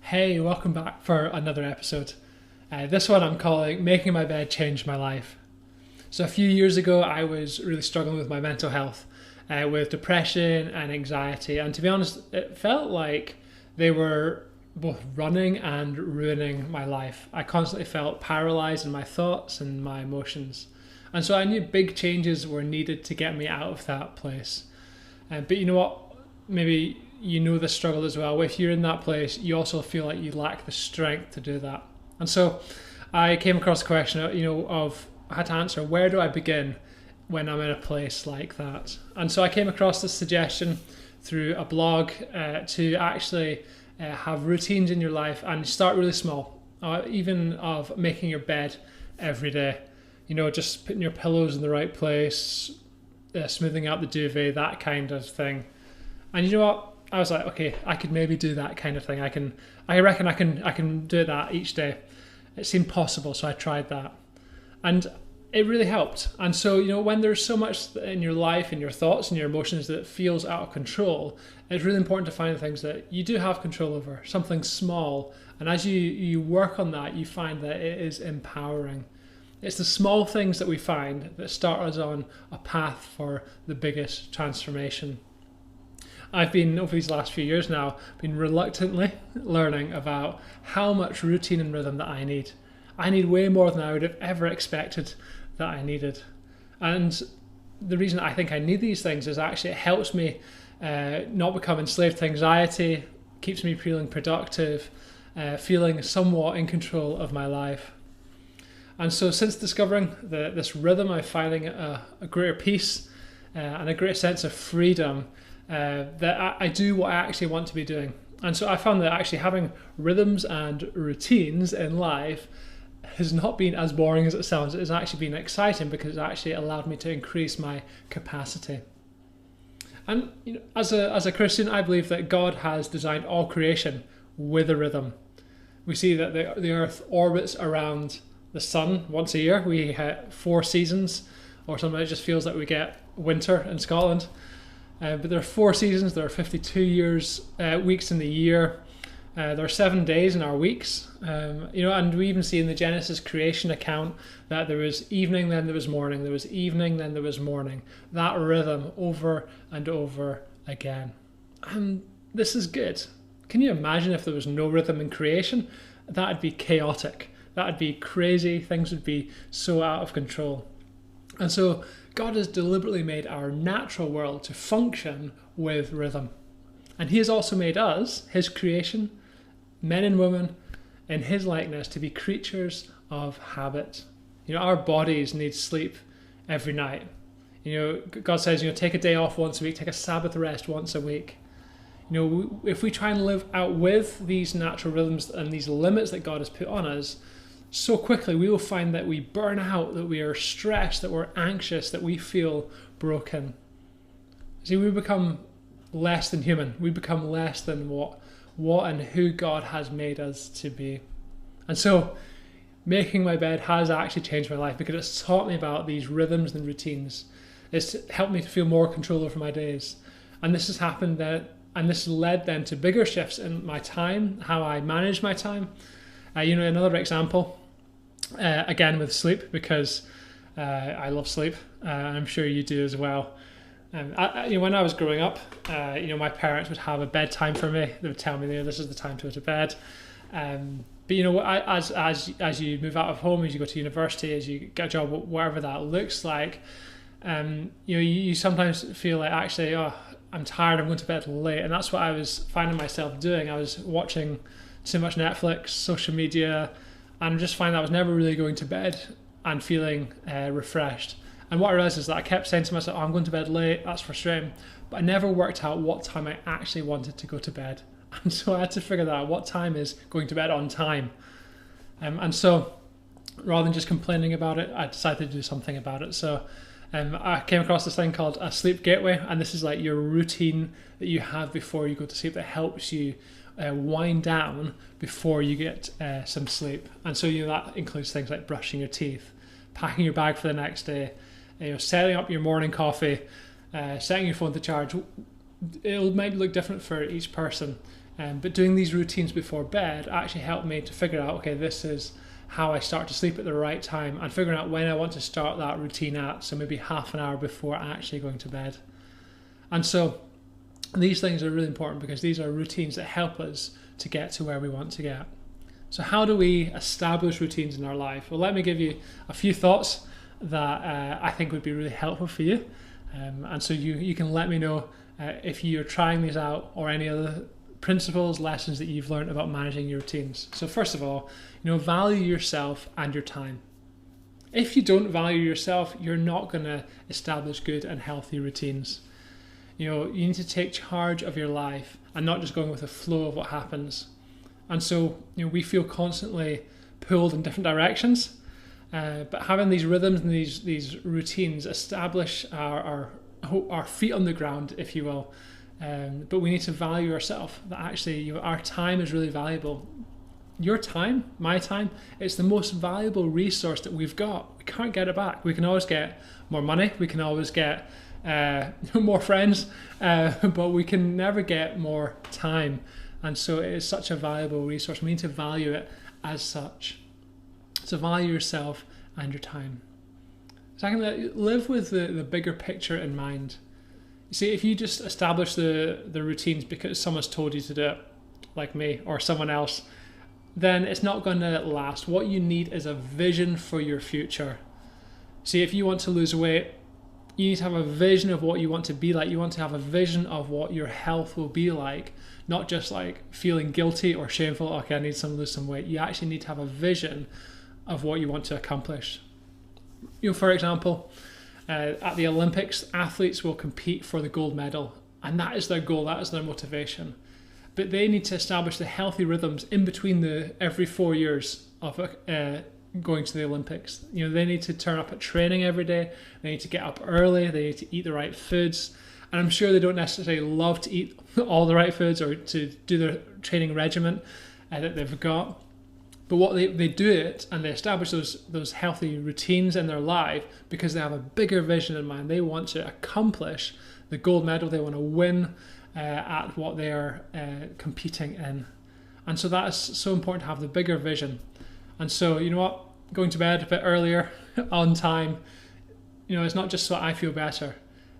Hey, welcome back for another episode. This one I'm calling Making My Bed Changed My Life. So, a few years ago, I was really struggling with my mental health, with depression and anxiety. And to be honest, it felt like they were both running and ruining my life. I constantly felt paralyzed in my thoughts and my emotions. And so I knew big changes were needed to get me out of that place. But you know what? Maybe you know the struggle as well. If you're in that place, you also feel like you lack the strength to do that. And so I came across a question, of I had to answer, where do I begin when I'm in a place like that? And so I came across this suggestion through a blog to actually have routines in your life and start really small, even of making your bed every day. Just putting your pillows in the right place, smoothing out the duvet, that kind of thing. And you know what? I was like, okay, I could maybe do that kind of thing. I reckon I can do that each day. It seemed possible, so I tried that. And it really helped. And so, when there's so much in your life, in your thoughts and your emotions that feels out of control, it's really important to find things that you do have control over, something small. And as you work on that, you find that it is empowering. It's the small things that we find that start us on a path for the biggest transformation. I've been, over these last few years now, been reluctantly learning about how much routine and rhythm that I need. I need way more than I would have ever expected that I needed. And the reason I think I need these things is actually it helps me not become enslaved to anxiety, keeps me feeling productive, feeling somewhat in control of my life. And so since discovering this rhythm, I'm finding a greater peace and a greater sense of freedom that I do what I actually want to be doing. And so I found that actually having rhythms and routines in life has not been as boring as it sounds. It has actually been exciting because it's actually allowed me to increase my capacity. And as a Christian, I believe that God has designed all creation with a rhythm. We see that the earth orbits around the sun once a year. We have 4 seasons, or something. It just feels like we get winter in Scotland. But there are 4 seasons, there are 52 weeks in the year, there are 7 days in our weeks, and we even see in the Genesis creation account that there was evening, then there was morning, there was evening, then there was morning, that rhythm over and over again. And this is good. Can you imagine if there was no rhythm in creation? That'd be chaotic, that'd be crazy, things would be so out of control. And so God has deliberately made our natural world to function with rhythm. And he has also made us, his creation, men and women, in his likeness, to be creatures of habit. Our bodies need sleep every night. God says, take a day off once a week, take a Sabbath rest once a week. If we try and live out with these natural rhythms and these limits that God has put on us, so quickly we will find that we burn out, that we are stressed, that we're anxious, that we feel broken. See, we become less than human. We become less than what and who God has made us to be. And so making my bed has actually changed my life because it's taught me about these rhythms and routines. It's helped me to feel more control over my days. And this has happened and this led then to bigger shifts in my time, how I manage my time. Another example, again with sleep, because I love sleep, and I'm sure you do as well. When I was growing up, my parents would have a bedtime for me. They would tell me, this is the time to go to bed. But as you move out of home, as you go to university, as you get a job, whatever that looks like, you sometimes feel like actually, I'm tired, I'm going to bed late, and that's what I was finding myself doing. I was watching too much Netflix, social media, and just find I was never really going to bed and feeling refreshed. And what I realized is that I kept saying to myself, I'm going to bed late, that's frustrating, but I never worked out what time I actually wanted to go to bed. And so I had to figure that out, what time is going to bed on time. And so rather than just complaining about it, I decided to do something about it. So I came across this thing called a sleep gateway, and this is like your routine that you have before you go to sleep that helps you wind down before you get some sleep. And so that includes things like brushing your teeth, packing your bag for the next day, setting up your morning coffee, setting your phone to charge. It might look different for each person. But doing these routines before bed actually helped me to figure out, okay, this is how I start to sleep at the right time, and figuring out when I want to start that routine at, so maybe half an hour before actually going to bed. And so these things are really important because these are routines that help us to get to where we want to get. So how do we establish routines in our life? Well, let me give you a few thoughts that I think would be really helpful for you. And so you can let me know if you're trying these out or any other principles, lessons that you've learned about managing your routines. So first of all, value yourself and your time. If you don't value yourself, you're not going to establish good and healthy routines. You need to take charge of your life and not just going with the flow of what happens. And so, we feel constantly pulled in different directions, but having these rhythms and these routines establish our feet on the ground, if you will. But we need to value ourselves, that actually our time is really valuable. Your time, my time, it's the most valuable resource that we've got. We can't get it back. We can always get more money, we can always get more friends, but we can never get more time. And so it is such a valuable resource. We need to value it as such. So value yourself and your time. Secondly, live with the bigger picture in mind. You see, if you just establish the routines because someone's told you to do it, like me or someone else, then it's not going to last. What you need is a vision for your future. See, if you want to lose weight, you need to have a vision of what you want to be like. You want to have a vision of what your health will be like, not just like feeling guilty or shameful, okay, I need to lose some weight. You actually need to have a vision of what you want to accomplish. For example, at the Olympics, athletes will compete for the gold medal, and that is their goal, that is their motivation. But they need to establish the healthy rhythms in between every 4 years of going to the Olympics. They need to turn up at training every day. They need to get up early. They need to eat the right foods. And I'm sure they don't necessarily love to eat all the right foods or to do their training regimen that they've got. But what they do it, and they establish those healthy routines in their life because they have a bigger vision in mind. They want to accomplish the gold medal. They want to win at what they are competing in. And so that is so important to have the bigger vision. And so, going to bed a bit earlier on time, it's not just so I feel better.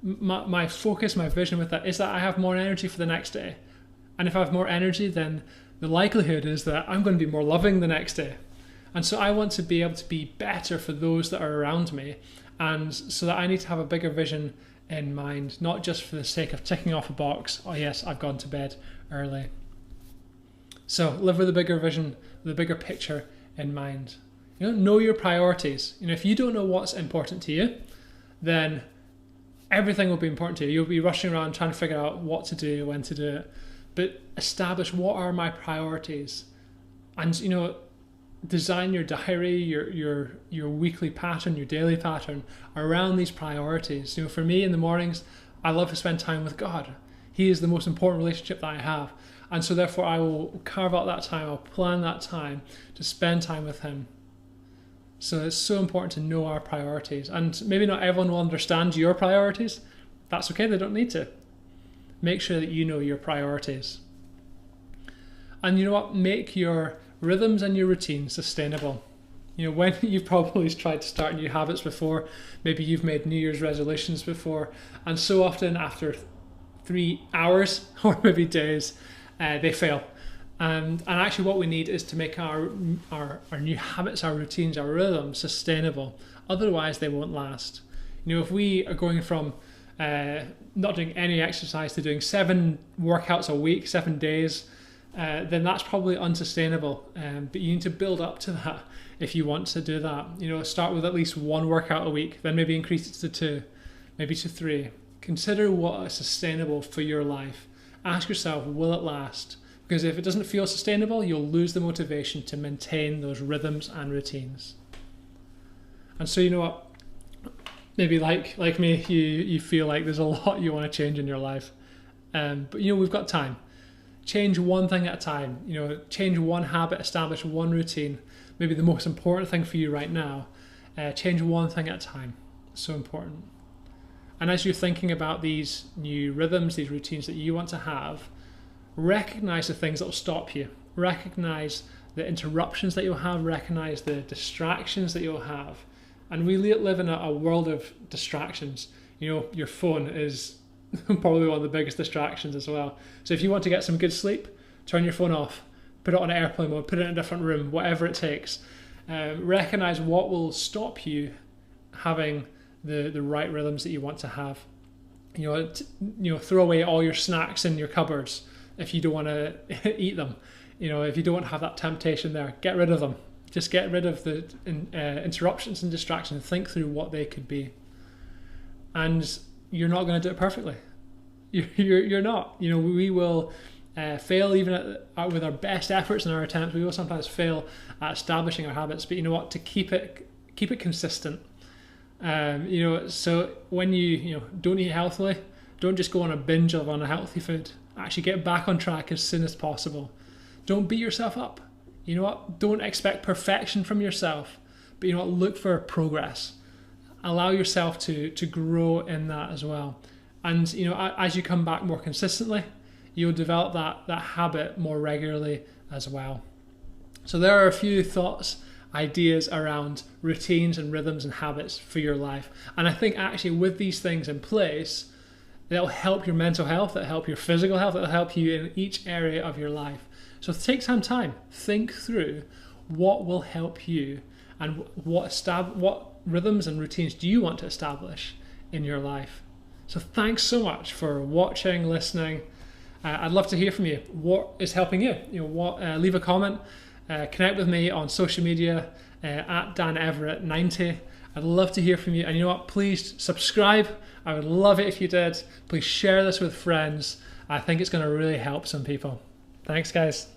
My focus, my vision with that is that I have more energy for the next day. And if I have more energy, then the likelihood is that I'm going to be more loving the next day. And so I want to be able to be better for those that are around me. And so that I need to have a bigger vision in mind, not just for the sake of ticking off a box, oh yes, I've gone to bed early. So live with a bigger vision, with a bigger picture in mind. Know your priorities. If you don't know what's important to you, then everything will be important to you. You'll be rushing around trying to figure out what to do, when to do it. But establish, what are my priorities? And design your diary, your weekly pattern, your daily pattern around these priorities. For me in the mornings, I love to spend time with God. He is the most important relationship that I have. And so therefore I will carve out that time, I'll plan that time to spend time with him. So it's so important to know our priorities. And maybe not everyone will understand your priorities. That's okay, they don't need to. Make sure that you know your priorities. And make your rhythms and your routines sustainable. When you've probably tried to start new habits before, maybe you've made New Year's resolutions before, and so often after 3 hours or maybe days, they fail. And actually what we need is to make our new habits, our routines, our rhythms sustainable. Otherwise they won't last. If we are going from not doing any exercise to doing 7 workouts a week, 7 days, then that's probably unsustainable. But you need to build up to that if you want to do that. Start with at least 1 workout a week, then maybe increase it to 2, maybe to 3. Consider what is sustainable for your life. Ask yourself, will it last? Because if it doesn't feel sustainable, you'll lose the motivation to maintain those rhythms and routines. And so maybe like me, you feel like there's a lot you want to change in your life. But we've got time. Change one thing at a time. Change one habit, establish one routine. Maybe the most important thing for you right now, change one thing at a time. So important. And as you're thinking about these new rhythms, these routines that you want to have, recognize the things that will stop you. Recognize the interruptions that you'll have. Recognize the distractions that you'll have. And we live in a world of distractions. You know, your phone is probably one of the biggest distractions as well. So if you want to get some good sleep, turn your phone off, put it on airplane mode, put it in a different room, whatever it takes. Recognize what will stop you having the right rhythms that you want to have. You know, throw away all your snacks in your cupboards if you don't want to eat them. You know, if you don't have that temptation there, get rid of them. Just get rid of the interruptions and distractions. Think through what they could be. And you're not going to do it perfectly. You're not. You know, we will fail even with our best efforts and our attempts. We will sometimes fail at establishing our habits. But you know what? To keep it consistent. You know, so when you don't eat healthily, don't just go on a binge of unhealthy food. Actually get back on track as soon as possible. Don't beat yourself up. You know what? Don't expect perfection from yourself, but you know what? Look for progress. Allow yourself to grow in that as well. And you know, as you come back more consistently, you'll develop that habit more regularly as well. So there are a few thoughts, ideas around routines and rhythms and habits for your life. And I think actually with these things in place, that'll help your mental health, that'll help your physical health, that'll help you in each area of your life. So take some time, think through what will help you and what rhythms and routines do you want to establish in your life. So thanks so much for watching, listening. I'd love to hear from you. What is helping you? You know, leave a comment, connect with me on social media at DanEverett90. I'd love to hear from you. And you know what? Please subscribe. I would love it if you did. Please share this with friends. I think it's going to really help some people. Thanks, guys.